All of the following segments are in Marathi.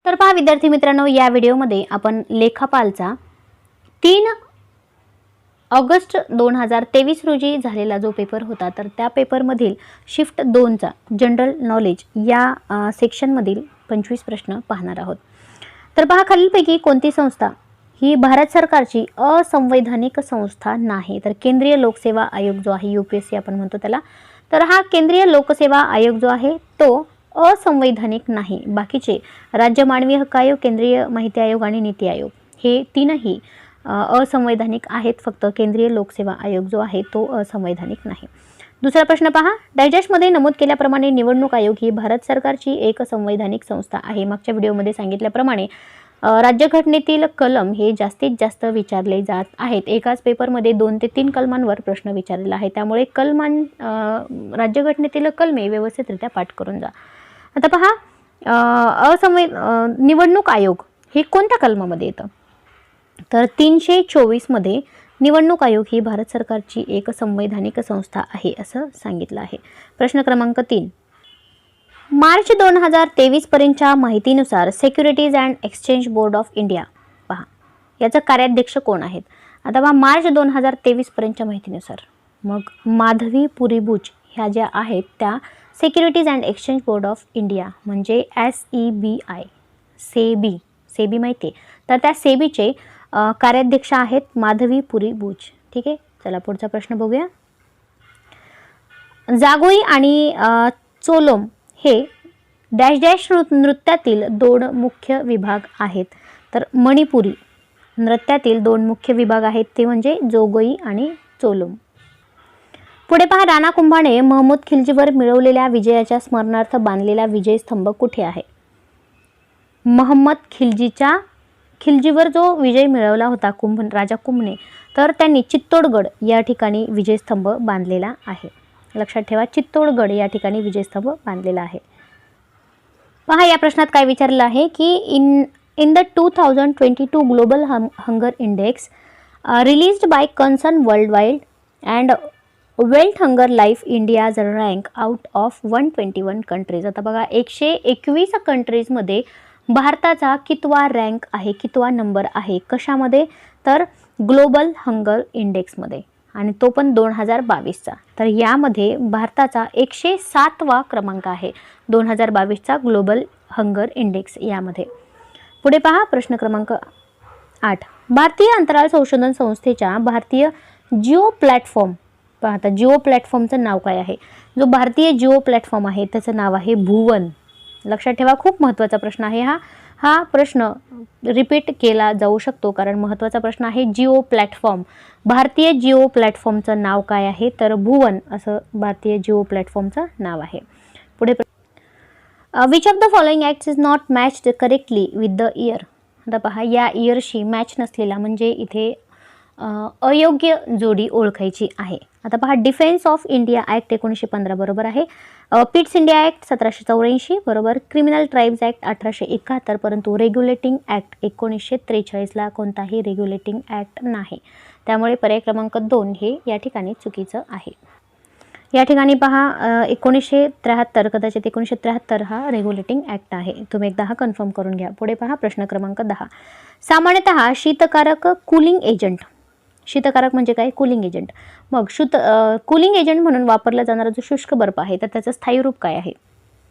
तर पहा विद्यार्थी मित्रांनो, या व्हिडिओमध्ये आपण लेखापालचा 3 ऑगस्ट 2023 रोजी झालेला जो पेपर होता, तर त्या पेपरमधील शिफ्ट 2चा जनरल नॉलेज या सेक्शनमधील 25 प्रश्न पाहणार आहोत. तर पहा, खालीलपैकी कोणती संस्था ही भारत सरकारची असंवैधानिक संस्था नाही? तर केंद्रीय लोकसेवा आयोग जो आहे, UPSC आपण म्हणतो त्याला, तर हा केंद्रीय लोकसेवा आयोग जो आहे तो असंवैधानिक नाही. बाकीचे राज्य मानवी हक्क आयोग, केंद्रीय माहिती आयोग आणि नीती आयोग हे तीनही असंवैधानिक आहेत. फक्त केंद्रीय लोकसेवा आयोग जो आहे तो असंवैधानिक नाही. दुसरा प्रश्न पहा, डायजेस्टमध्ये नमूद केल्याप्रमाणे निवडणूक आयोग ही भारत सरकारची एक संवैधानिक संस्था आहे. मागच्या व्हिडिओमध्ये सांगितल्याप्रमाणे राज्यघटनेतील कलम हे जास्तीत जास्त विचारले जात आहेत. एकाच पेपरमध्ये 2 ते 3 कलमांवर प्रश्न विचारलेला आहे. त्यामुळे राज्यघटनेतील कलमे व्यवस्थितरित्या पाठ करून जा. आता पहा, निवडणूक आयोग हे कोणत्या कलमामध्ये येतं? तर 324 मध्ये निवडणूक आयोग ही भारत सरकारची एक संवैधानिक संस्था आहे असं सांगितलं आहे. प्रश्न क्रमांक 3, मार्च 2023 पर्यंतच्या माहितीनुसार securities and exchange board of India पहा, याचा कार्याध्यक्ष कोण आहेत? आता पहा, मार्च 2023 पर्यंतच्या माहितीनुसार मग माधवी पुरीबुच ह्या ज्या आहेत त्या securities and exchange board of India म्हणजे SEBI, सेबी माहिती आहे, तर त्या सेबीचे कार्याध्यक्ष आहेत माधवी पुरीबुच. ठीक आहे, चला पुढचा प्रश्न बघूया. जागोई आणि चोलोम हे डॅश डॅश नृत्यातील 2 मुख्य विभाग आहेत. तर मणिपुरी नृत्यातील 2 मुख्य विभाग आहेत ते म्हणजे जोगोई आणि चोलोम. पुढे पहा, राणा कुंभाने महमूद खिलजीवर मिळवलेल्या विजयाच्या स्मरणार्थ बांधलेला विजय स्तंभ कुठे आहे? महम्मद खिलजीवर जो विजय मिळवला होता राजा कुंभने, तर त्यांनी चित्तोडगड या ठिकाणी विजयस्तंभ बांधलेला आहे. लक्षात ठेवा, चित्तोडगड या ठिकाणी विजयस्तंभ बांधलेला आहे. पहा, या प्रश्नात काय विचारलं आहे की in the 2022 global hunger index released by concern world wide and wealth hunger life India's rank out of 121 countries. आता बघा, 121 कंट्रीजमध्ये भारताचा कितवा रँक आहे, कितवा नंबर आहे, कशामध्ये? तर ग्लोबल हंगर इंडेक्समध्ये, आणि तो पण 2022चा. तर यामध्ये भारताचा 107वा क्रमांक आहे 2022चा ग्लोबल हंगर इंडेक्स यामध्ये. पुढे पहा, प्रश्न क्रमांक 8, भारतीय अंतराळ संशोधन संस्थेच्या भारतीय जिओ प्लॅटफॉर्म पहा, आता जिओ प्लॅटफॉर्मचं नाव काय आहे? जो भारतीय जिओ प्लॅटफॉर्म आहे त्याचं नाव आहे भुवन. लक्षात ठेवा, खूप महत्त्वाचा प्रश्न आहे हा प्रश्न रिपीट केला जाऊ शकतो कारण महत्त्वाचा प्रश्न आहे. जिओ प्लॅटफॉर्म, भारतीय जिओ प्लॅटफॉर्मचं नाव काय आहे? तर भुवन असं भारतीय जिओ प्लॅटफॉर्मचं नाव आहे. पुढे, which of the following acts is not matched correctly with the year? आता पहा, या इयरशी मॅच नसलेला म्हणजे इथे अयोग्य जोडी ओळखायची आहे. आता पहा, डिफेन्स ऑफ इंडिया ॲक्ट 1915 बरोबर आहे. पिट्स इंडिया ॲक्ट 1784 बरोबर. क्रिमिनल ट्राईब्स ॲक्ट 1871, परंतु रेग्युलेटिंग ॲक्ट 1943ला कोणताही रेग्युलेटिंग ॲक्ट नाही. त्यामुळे पर्याय क्रमांक 2 हे या ठिकाणी चुकीचं आहे. या ठिकाणी पहा, 1973 कदाचित 1973 हा रेग्युलेटिंग ॲक्ट आहे. तुम्ही एकदा हा कन्फर्म करून घ्या. पुढे पहा, प्रश्न क्रमांक 10, सामान्यतः शीतकारक कूलिंग एजंट, शीतकारक म्हणजे काय? Cooling agent. मग कूलिंग एजंट म्हणून वापरला जाणारा जो शुष्क बर्फ आहे तर त्याचं स्थायी रूप काय आहे?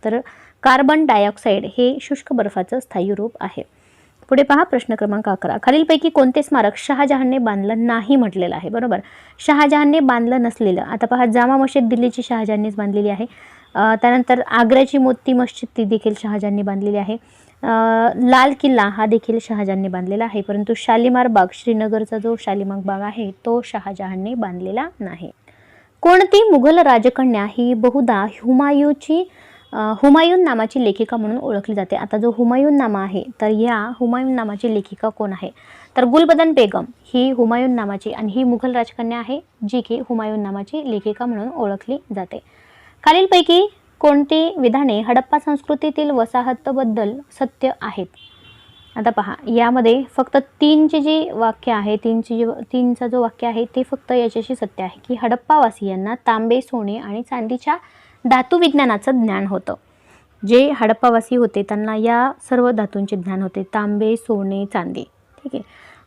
तर कार्बन डायऑक्साईड हे शुष्क बर्फाचं स्थायी रूप आहे. पुढे पहा, प्रश्न क्रमांक 11, खालीलपैकी कोणते स्मारक शहाजहानने बांधलं नाही म्हटलेलं आहे? बरोबर, शहाजहानने बांधलं नसलेलं. आता पहा, जामा मशीद दिल्लीची शहाजहाननेच बांधलेली आहे. त्यानंतर आग्र्याची मोती मस्जिद ती देखील शहाजहानने बांधलेली आहे. लाल किल्ला हा देखील शहाजहानने बांधलेला आहे. परंतु शालिमार बाग, श्रीनगरचा जो शालिमार बाग आहे तो शहाजहानने बांधलेला नाही. कोणती मुघल राजकन्या ही बहुधा हुमायून नामाची लेखिका म्हणून ओळखली जाते? आता जो हुमायून नामा आहे तर या हुमायून नामाची लेखिका कोण आहे? तर गुलबदन बेगम ही हुमायून नामाची, आणि ही मुघल राजकन्या आहे जी की हुमायून नामाची लेखिका म्हणून ओळखली जाते. खालीलपैकी कोणती विधाने हडप्पा संस्कृतीतील वसाहतबद्दल सत्य आहेत? आता पहा, यामध्ये फक्त 3ची जी वाक्य आहे, 3चा जो वाक्य आहे ते फक्त याच्याशी सत्य आहे की हडप्पावासियांना तांबे, सोने आणि चांदीच्या धातुविज्ञानाचं ज्ञान होतं. जे हडप्पावासी होते त्यांना या सर्व धातूंचे ज्ञान होते, तांबे, सोने, चांदी. ठीक आहे.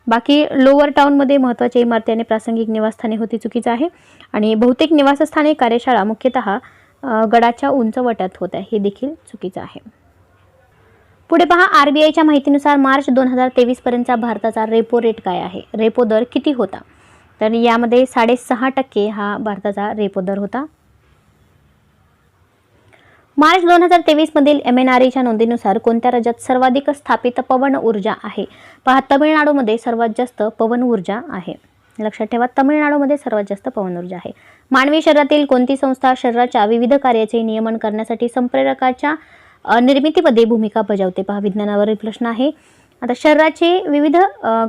बाकी लोअर टाउनमध्ये महत्त्वाच्या इमारती आणि प्रासंगिक निवासस्थाने होती, चुकीचं आहे. आणि बहुतेक निवासस्थाने, कार्यशाळा मुख्यतः गडाच्या उंचवट्यात होत्या, हे देखील चुकीचं आहे. पुढे पहा, RBIच्या माहितीनुसार मार्च 2023 पर्यंतचा भारताचा रेपो रेट काय आहे? रेपो दर किती होता? तर यामध्ये 6.5% हा भारताचा रेपो दर होता. मार्च 2023 मधील MNREच्या नोंदीनुसार कोणत्या राज्यात सर्वाधिक स्थापित पवन ऊर्जा आहे? पहा, तमिळनाडूमध्ये सर्वात जास्त पवन ऊर्जा आहे. लक्षात ठेवा, तमिळनाडूमध्ये सर्वात जास्त पवन ऊर्जा आहे. मानवी शरीरातील कोणती संस्था शरीराच्या विविध कार्याचे नियमन करण्यासाठी संप्रेरकाच्या निर्मितीमध्ये भूमिका बजावते? पहा, विज्ञानावरील प्रश्न आहे. आता शरीराचे विविध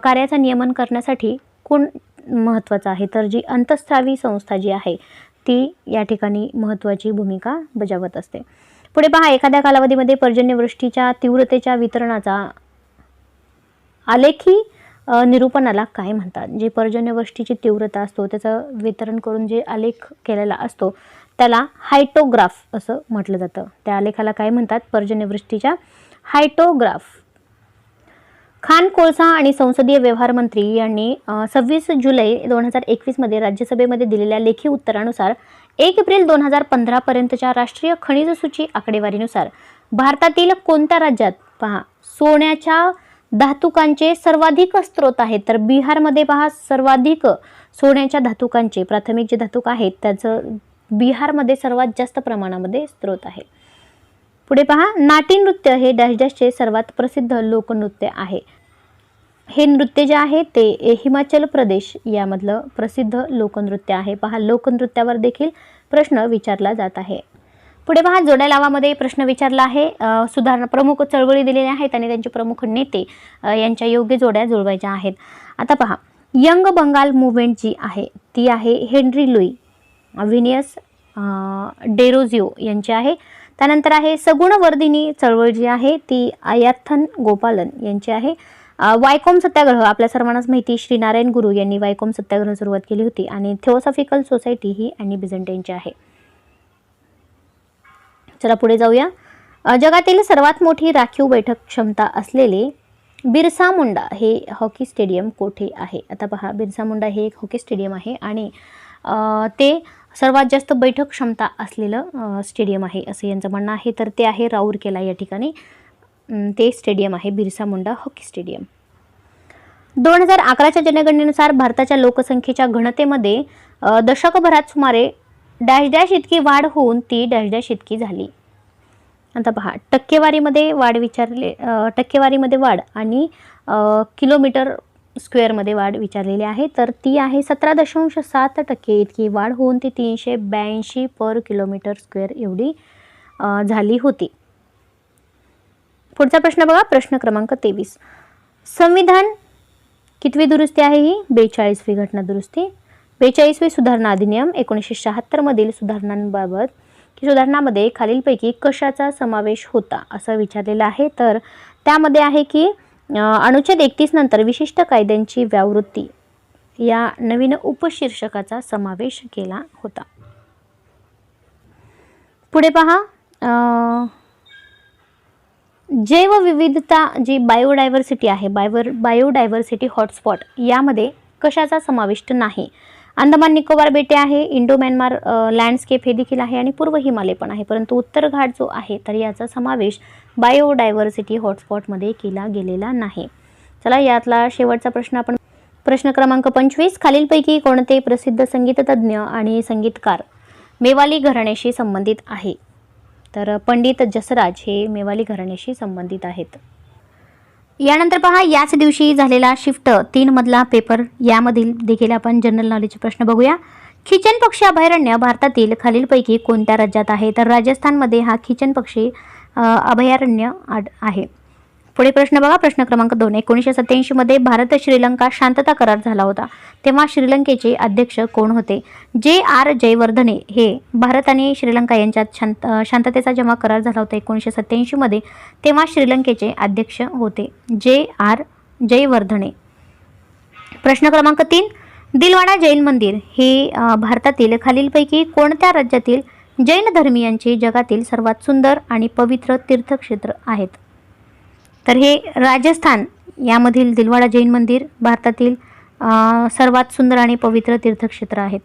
कार्याचं नियमन करण्यासाठी कोण महत्त्वाचं आहे? तर जी अंतःस्रावी संस्था जी आहे ती या ठिकाणी महत्त्वाची भूमिका बजावत असते. पुढे पहा, एखाद्या कालावधीमध्ये पर्जन्यवृष्टीच्या तीव्रतेच्या वितरणाचा आलेखी निरूपणाला काय म्हणतात? जे पर्जन्यवृष्टीची तीव्रता असतो त्याचं वितरण करून जे आलेख केलेला असतो त्याला हायटोग्राफ असं म्हटलं जातं. त्या आलेखाला काय म्हणतात? पर्जन्यवृष्टीच्या हायटोग्राफ. खाण, कोळसा आणि संसदीय व्यवहार मंत्री यांनी 26 जुलै 2021 मध्ये राज्यसभेमध्ये दिलेल्या लेखी उत्तरानुसार 1 एप्रिल 2015 पर्यंतच्या राष्ट्रीय खनिज सूची आकडेवारीनुसार भारतातील कोणत्या राज्यात पहा सोन्याच्या धातुकांचे सर्वाधिक स्रोत आहेत? तर बिहारमध्ये पहा सर्वाधिक सोन्याच्या धातुकांचे प्राथमिक जे धातुक आहेत त्याचं बिहारमध्ये सर्वात जास्त प्रमाणामध्ये स्रोत आहे. पुढे पहा, नाटी नृत्य हे डॅश डॅशचे सर्वात प्रसिद्ध लोकनृत्य आहे. हे नृत्य जे आहे ते हिमाचल प्रदेश यामधलं प्रसिद्ध लोकनृत्य आहे. पहा, लोकनृत्यावर देखील प्रश्न विचारला जात आहे. पुढे पहा, जोड्या लावामध्ये प्रश्न विचारला आहे. सुधारणा प्रमुख चळवळी दिलेल्या आहेत आणि त्यांचे प्रमुख नेते यांच्या योग्य जोड्या जुळवायच्या आहेत. आता पहा, यंग बंगाल मुवमेंट जी आहे ती आहे हेनरी लुई व्हिनियस डेरोजिओ यांची आहे. त्यानंतर आहे सगुणवर्धिनी चळवळ जी आहे ती आयाथन गोपालन यांची आहे. वायकोम सत्याग्रह आपल्या सर्वांनाच माहिती, श्रीनारायण गुरु यांनी वायकोम सत्याग्रह सुरुवात केली होती. आणि थिओसॉफिकल सोसायटी ही ॲनी बेझंट यांची आहे. चला पुढे जाऊया. जगातील सर्वात मोठी राखीव बैठक क्षमता असलेले बिरसा मुंडा हे हॉकी स्टेडियम कोठे आहे? आता पहा, बिरसा मुंडा हे एक हॉकी स्टेडियम आहे आणि ते सर्वात जास्त बैठक क्षमता असलेलं स्टेडियम आहे असं यांचं म्हणणं आहे. तर ते आहे राऊरकेला या ठिकाणी ते स्टेडियम आहे, बिरसा मुंडा हॉकी स्टेडियम. 2011च्या जनगणनेनुसार भारताच्या लोकसंख्येच्या घनतेमध्ये दशकभरात सुमारे डॅश डॅश इतकी वाढ होऊन ती डॅश डॅश इतकी झाली. आता पहा, टक्केवारीमध्ये वाढ आणि किलोमीटर स्क्वेअरमध्ये वाढ विचारलेली आहे. तर ती आहे 17.7% इतकी वाढ होऊन ती 382 पर किलोमीटर स्क्वेअर एवढी झाली होती. पुढचा प्रश्न बघा, प्रश्न क्रमांक 23. संविधान कितवी दुरुस्ती आहे? ही 42वी घटना दुरुस्ती. 42वी सुधारणा अधिनियम 1976 मधील सुधारणामध्ये खालीलपैकी कशाचा समावेश होता असं विचारलेलं आहे. तर त्यामध्ये आहे की अनुच्छेद 31 नंतर विशिष्ट कायद्यांची व्यावृत्ती या नवीन उपशीर्षकाचा समावेश केला होता. पुढे पहा, जैवविविधता जी बायोडायव्हर्सिटी आहे, बायोडायव्हर्सिटी हॉटस्पॉट यामध्ये कशाचा समाविष्ट नाही? अंदमान निकोबार बेटे आहे, इंडो म्यानमार लँडस्केप हे देखील आहे आणि पूर्व हिमालय पण आहे. परंतु उत्तर घाट जो आहे तर याचा समावेश बायोडायव्हर्सिटी हॉटस्पॉटमध्ये केला गेलेला नाही. चला यातला शेवटचा प्रश्न आपण प्रश्न क्रमांक 25. खालीलपैकी कोणते प्रसिद्ध संगीततज्ञ आणि संगीतकार मेवाली घराण्याशी संबंधित आहे? तर पंडित जसराज हे मेवाली घराण्याशी संबंधित आहेत. यानंतर पहा, याच दिवशी झालेला शिफ्ट 3 मधला पेपर यामधील देखील आपण जनरल नॉलेजचे प्रश्न बघूया. खिचन पक्षी अभयारण्य भारतातील खालीलपैकी कोणत्या राज्यात आहे? तर राजस्थानमध्ये हा खिचन पक्षी अभयारण्य आहे. पुढे प्रश्न बघा, प्रश्न क्रमांक 2. 1987 मध्ये भारत श्रीलंका शांतता करार झाला होता तेव्हा श्रीलंकेचे अध्यक्ष कोण होते? JR जयवर्धने हे भारत आणि श्रीलंका यांच्यात शांततेचा जेव्हा करार झाला होता 1987 मध्ये तेव्हा श्रीलंकेचे अध्यक्ष होते JR जयवर्धने. प्रश्न क्रमांक 3. दिलवाडा जैन मंदिर हे भारतातील खालीलपैकी कोणत्या राज्यातील जैन धर्मीयांचे जगातील सर्वात सुंदर आणि पवित्र तीर्थक्षेत्र आहेत? तर हे राजस्थान यामधील दिलवाडा जैन मंदिर भारतातील सर्वात सुंदर आणि पवित्र तीर्थक्षेत्र आहेत.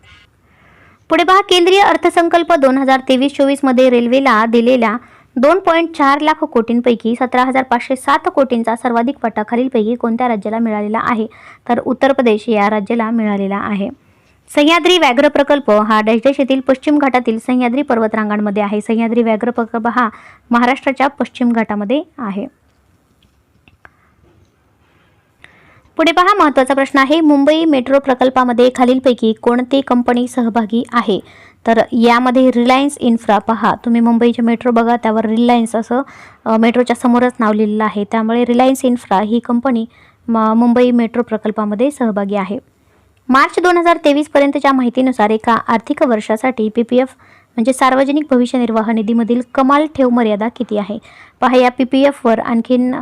पुढे पहा, केंद्रीय अर्थसंकल्प 2023-24 मध्ये रेल्वेला दिलेल्या 2.4 लाख कोटींपैकी 17,507 कोटींचा सर्वाधिक वाटा खालीलपैकी कोणत्या राज्याला मिळालेला आहे? तर उत्तर प्रदेश या राज्याला मिळालेला आहे. सह्याद्री व्याघ्र प्रकल्प हा देश येथील पश्चिम घाटातील सह्याद्री पर्वतरांगांमध्ये आहे. सह्याद्री व्याघ्र प्रकल्प हा महाराष्ट्राच्या पश्चिम घाटामध्ये आहे. पुढे पहा, महत्त्वाचा प्रश्न आहे, मुंबई मेट्रो प्रकल्पामध्ये खालीलपैकी कोणती कंपनी सहभागी आहे? तर यामध्ये रिलायन्स इन्फ्रा, पहा तुम्ही मुंबईचे मेट्रो बघा त्यावर रिलायन्स असं मेट्रोच्या समोरच नाव लिहिलेलं आहे, त्यामुळे रिलायन्स इन्फ्रा ही कंपनी मुंबई मेट्रो प्रकल्पामध्ये सहभागी आहे. मार्च 2023 पर्यंतच्या माहितीनुसार एका आर्थिक वर्षासाठी PPF म्हणजे सार्वजनिक भविष्य निर्वाह निधीमधील कमाल ठेव मर्यादा किती आहे? पहा, या PPFवर आणखीन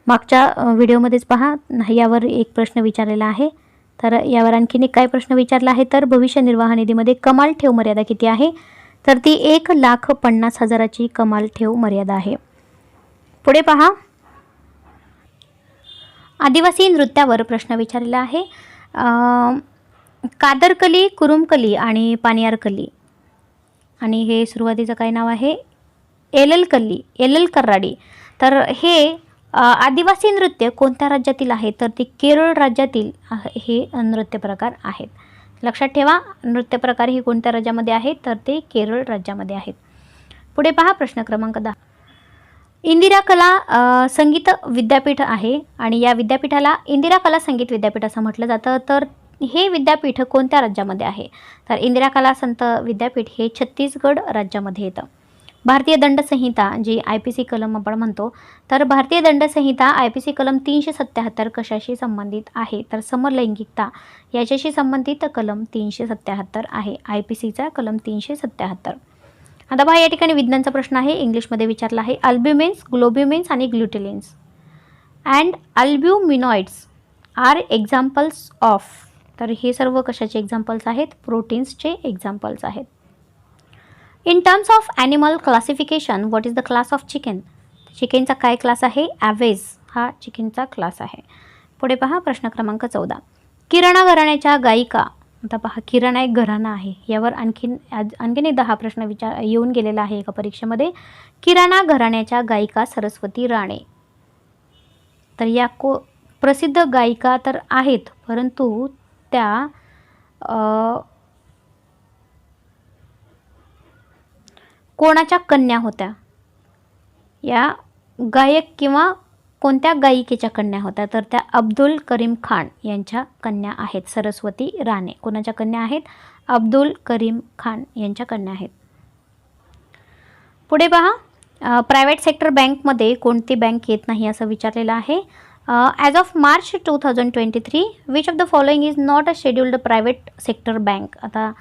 मागच्या व्हिडिओमध्येच पहा यावर एक प्रश्न विचारलेला आहे. तर यावर आणखीन एक काय प्रश्न विचारला आहे, तर भविष्य निर्वाह निधीमध्ये कमाल ठेव मर्यादा किती आहे? तर ती 1,50,000ची कमाल ठेव मर्यादा आहे. पुढे पहा, आदिवासी नृत्यावर प्रश्न विचारलेला आहे. कादरकली, कुरुमकली आणि पानियारकली, आणि हे सुरुवातीचं काय नाव आहे? एलल कर्राडी. तर हे आदिवासी नृत्य कोणत्या राज्यातील आहे? तर ते केरळ राज्यातील हे नृत्य प्रकार आहेत. लक्षात ठेवा, नृत्य प्रकार हे कोणत्या राज्यामध्ये आहेत? तर ते केरळ राज्यामध्ये आहेत. पुढे पहा, प्रश्न क्रमांक 10. इंदिरा कला संगीत विद्यापीठ आहे आणि या विद्यापीठाला इंदिरा कला संगीत विद्यापीठ असं म्हटलं जातं. तर हे विद्यापीठ कोणत्या राज्यामध्ये आहे? तर इंदिरा कला संत विद्यापीठ हे छत्तीसगड राज्यामध्ये येतं. भारतीय दंड संहिता जी IPC कलम आपण म्हणतो, तर भारतीय दंड संहिता IPC कलम 377 कशाशी संबंधित आहे? तर समलैंगिकता याच्याशी संबंधित कलम 377 आहे. IPCचा कलम 377. आता पहा, या ठिकाणी विज्ञानचा प्रश्न आहे, इंग्लिशमध्ये विचारला आहे. अल्ब्युमिन्स, ग्लोब्युमिन्स आणि glutelins and albuminoids are examples of. तर हे सर्व कशाचे एक्झाम्पल्स आहेत? प्रोटीन्सचे एक्झाम्पल्स आहेत. In terms of animal classification what is the class of chicken? चिकनचा काय क्लास आहे? ॲव्हेज हा चिकनचा क्लास आहे. पुढे पहा, प्रश्न क्रमांक 14. किराणा घराण्याच्या गायिका, आता पहा किराणा एक घराणा आहे, यावर आणखीन एकदा हा प्रश्न येऊन गेलेला आहे एका परीक्षेमध्ये. किराणा घराण्याच्या गायिका सरस्वती राणे. तर या प्रसिद्ध गायिका तर आहेत, परंतु त्या कोणाच्या कन्या होत्या? या गायक किंवा कोणत्या गायिकेच्या कन्या होत्या? तर त्या अब्दुल करीम खान यांच्या कन्या आहेत सरस्वती राणे. कोणाच्या कन्या आहेत? अब्दुल करीम खान यांच्या कन्या आहेत. पुढे पहा, प्रायव्हेट सेक्टर बँकमध्ये कोणती बँक येत नाही असं विचारलेलं आहे. As of March 2023 which of the following is not a scheduled private sector bank? आता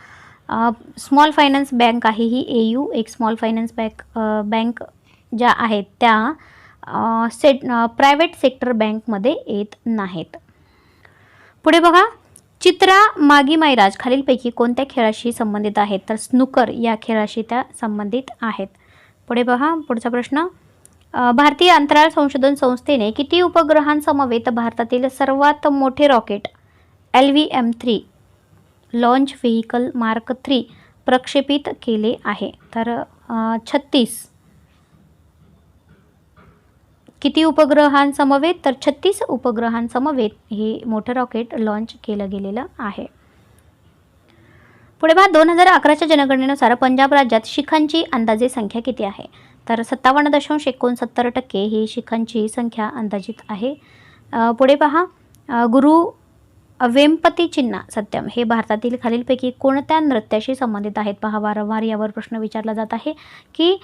स्मॉल फायनान्स बँक आहे ही AU, एक स्मॉल फायनान्स बँक ज्या आहेत त्या प्रायव्हेट सेक्टर बँकमध्ये येत नाहीत. पुढे बघा, चित्रा मागी मायराज खालीलपैकी कोणत्या खेळाशी संबंधित आहेत? तर स्नूकर या खेळाशी त्या संबंधित आहेत. पुढे पहा, पुढचा प्रश्न. भारतीय अंतराळ संशोधन संस्थेने किती उपग्रहांसमवेत भारतातील सर्वात मोठे rocket LVM-3 launch vehicle mark 3 प्रक्षेपित केले आहे? तर 36. किती उपग्रहांसमवेत? तर 36 उपग्रहांसमवेत हे मोठं रॉकेट लॉन्च केलं गेलेलं आहे. पुढे पहा, 2011च्या जनगणनेनुसार पंजाब राज्यात शिखांची अंदाजे संख्या किती आहे? तर 57.69% ही शिखांची संख्या अंदाजित आहे. पुढे पहा, गुरु वेंपती चिन्ना सत्यम हे भारतातील खालीलपैकी कोणत्या नृत्याशी संबंधित आहेत? पहा, वारंवार यावर प्रश्न विचारला जात आहे की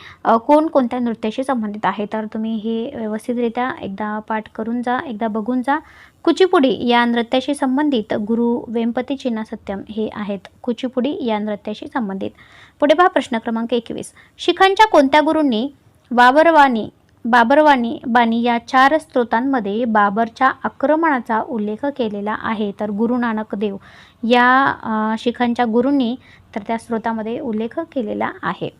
कोणत्या नृत्याशी संबंधित आहे. तर तुम्ही हे व्यवस्थितरित्या एकदा पाठ करून जा, एकदा बघून जा. कुचिपुडी या नृत्याशी संबंधित गुरु वेंपती चिन्ना सत्यम हे आहेत कुचिपुडी या नृत्याशी संबंधित. पुढे पहा, प्रश्न क्रमांक 21. शिखांच्या कोणत्या गुरूंनी वावरवानी बानी या 4 स्त्रोतांमध्ये बाबरच्या आक्रमणाचा उल्लेख केलेला आहे. तर गुरु नानक देव या शिखांच्या गुरूंनी तर त्या स्त्रोतामध्ये उल्लेख केलेला आहे.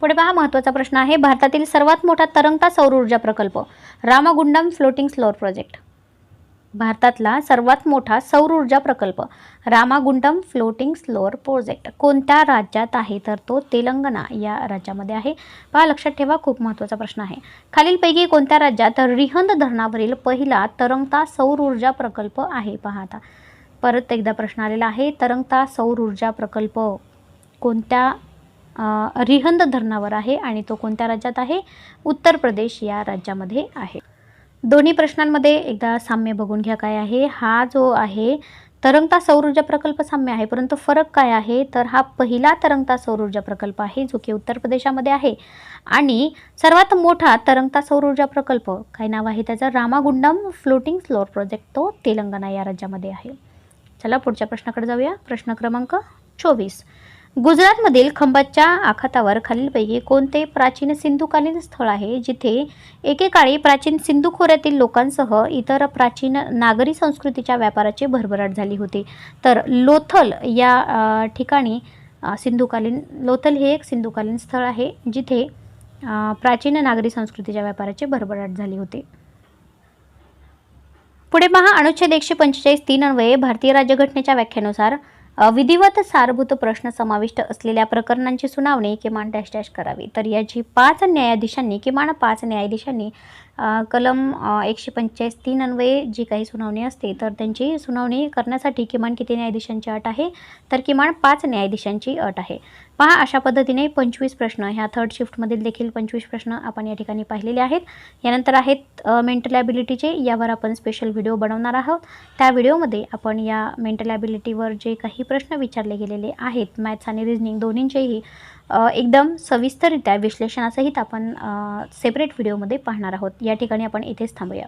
पुढे पहा, महत्त्वाचा प्रश्न आहे. भारतातील सर्वात मोठा तरंगता सौर ऊर्जा प्रकल्प रामागुंडम फ्लोटिंग सौर प्रोजेक्ट. भारतातला सर्वात मोठा सौर ऊर्जा प्रकल्प रामागुंडम फ्लोटिंग सौर प्रोजेक्ट कोणत्या राज्यात आहे? तर तो तेलंगणा या राज्यामध्ये आहे. पहा, लक्षात ठेवा, खूप महत्त्वाचा प्रश्न आहे. खालीलपैकी कोणत्या राज्यात रिहंद धरणावरील पहिला तरंगता सौर ऊर्जा प्रकल्प आहे? पहा, आता परत एकदा प्रश्न आलेला आहे. तरंगता सौर ऊर्जा प्रकल्प कोणत्या रिहंद धरणावर आहे आणि तो कोणत्या राज्यात आहे? उत्तर प्रदेश या राज्यामध्ये आहे. दोन्ही प्रश्नांमध्ये एकदा साम्य बघून घ्या काय आहे. हा जो आहे तरंगता सौर ऊर्जा प्रकल्प साम्य आहे, परंतु फरक काय आहे? तर हा पहिला तरंगता सौर ऊर्जा प्रकल्प आहे जो की उत्तर प्रदेशामध्ये आहे आणि सर्वात मोठा तरंगता सौर ऊर्जा प्रकल्प काय नाव आहे त्याचं? रामागुंडम फ्लोटिंग सौर प्रोजेक्ट, तो तेलंगणा या राज्यामध्ये आहे. चला पुढच्या प्रश्नाकडे जाऊया. प्रश्न क्रमांक 24. गुजरातमधील खंबातच्या आखातावर खालीलपैकी कोणते प्राचीन सिंधुकालीन स्थळ आहे जिथे एकेकाळी प्राचीन सिंधू खोऱ्यातील लोकांसह इतर प्राचीन नागरी संस्कृतीच्या व्यापाराची भरभराट झाली होती? तर लोथल या ठिकाणी लोथल हे एक सिंधुकालीन स्थळ आहे जिथे प्राचीन नागरी संस्कृतीच्या व्यापाराची भरभराट झाली होती. पुढे पहा, अनुच्छेद 145(3) अन्वये भारतीय राज्यघटनेच्या व्याख्येनुसार विधिवत सारभूत प्रश्न समाविष्ट असलेल्या प्रकरणांची सुनावणी किमान डॅश डॅश करावी. तर याची 5 न्यायाधीशांनी कलम 145(3) अन्वये जी काही सुनावणी असते तर त्यांची सुनावणी करण्यासाठी किमान किती न्यायाधीशांची अट आहे? तर किमान 5 न्यायाधीशांची अट आहे. पहा, अशा पद्धतीने 25 प्रश्न, ह्या थर्ड शिफ्टमधील देखील 25 प्रश्न आपण या ठिकाणी पाहिलेले आहेत. यानंतर आहेत मेंटल ॲबिलिटीचे, यावर आपण स्पेशल व्हिडिओ बनवणार आहोत. त्या व्हिडिओमध्ये आपण या मेंटल ॲबिलिटीवर जे काही प्रश्न विचारले गेलेले आहेत मॅथ्स आणि रिझनिंग दोन्हींचेही एकदम सविस्तररित्या विश्लेषणासहित आपण सेपरेट व्हिडिओमध्ये पाहणार आहोत. या ठिकाणी आपण इथेच थांबूया.